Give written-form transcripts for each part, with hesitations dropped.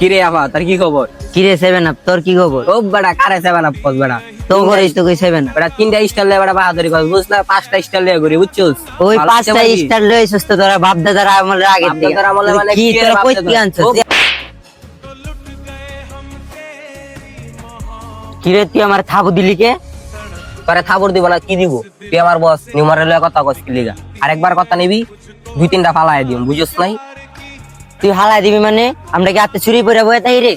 কিরে আফা তার কি খবর? কিরে সেভেন আপ, তোর কি খবর? ও বেটা কারে সেভেন আপ কস বেটা? তো করিস তো কই সেভেন আপ? বেটা তিনটা স্টাইল লয়ে বেটা বাহাদুরি কস বুঝছ না, পাঁচটা স্টাইল লয়ে ঘুরি বুঝছস? ওই ভালো পাঁচটা হতে পারবি? স্টার লইছস তো তোরা বাপ দাদার আমলের আগে থেকে। বাপ-দাদার আমলে মানে কি কি রে তোরা কই বাপ-দাদা? থেকে আনছস? ও, কিরে তুই আমার থাবু দিলি কে? তোরে থাবর দিব না কি দিব? তুই আমার বস নিউমারের লয়ে কথা কস কি লিগা? আরেকবার কথা নিবি দুই তিনটা ফালায় দিম বুঝছস নাই? তুই হালাই দিবি মানে আমরা কি হাতে চুরি করে বয়ে তাই রে?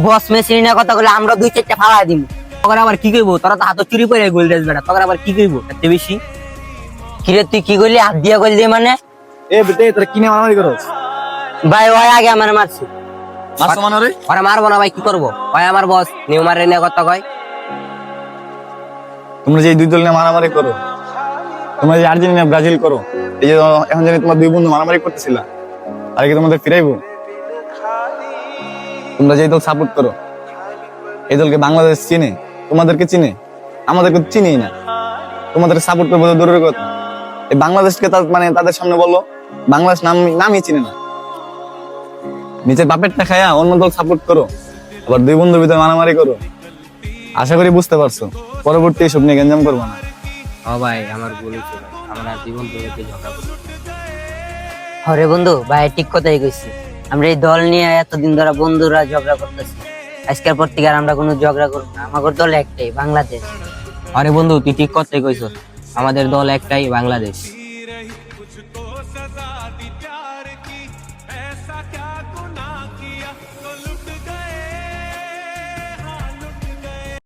বস মেশিন না কথা বলে আমরা দুই চারটা ফালাই দিব। তোর আবার কি কইবো? তোরা তো হাত চুরি করে গোল দেস বেটা, তোর আবার কি কইবো এত বেশি? কিরে তুই কি করলি? হাত দিয়া করলি মানে? এ বেটে তোরা কিনে মারামারি করস? ভাই ওই আগে আমার মারছি। মারছো মানে রে? ওরা মারবো না ভাই, কি করবো? ভাই আমার বস নিউমারের নিয়ে কথা কয়। তোমরা যে এই দুই দল নিয়ে মারামারি করো, তোমরা যে আর্জেন্টিনা ব্রাজিল করো, এই যে এখন জানি তোমার দুই বন্ধু মারামারি করতেছিলা, আর কি তোমাদের ফিরাইবো? তোমরা যে এই দল সাপোর্ট করো, এই দলকে বাংলাদেশ চিনে, তোমাদেরকে চিনে, আমাদেরকে চিনেই না। তোমাদের সাপোর্ট করবো তো দূরের কথা, এই বাংলাদেশকে মানে তাদের সামনে বলো বাংলাদেশ নামই চিনে না। নিজের বাপেরটা খায়া অন্য দল সাপোর্ট করো, আবার দুই বন্ধুর ভিতরে মারামারি করো। আশা করি বুঝতে পারছো, পরবর্তী এসব নিয়ে গেঞ্জাম করবো না। ও ভাই আমার ভুল হয়েছে ভাই, আমরা জীবন থেকে ঝগড়া করি। হরে বন্ধু, ভাই ঠিক কথাই কইছি। আমরা এই দল নিয়ে এতদিন ধরে বন্ধুরা ঝগড়া করতেছি। আজকের পর থেকে আর আমরা কোনো ঝগড়া করব না। আমাদের দল একটাই, বাংলাদেশ। আরে বন্ধু তুই ঠিক কথাই কইছস, আমাদের দল একটাই, বাংলাদেশ।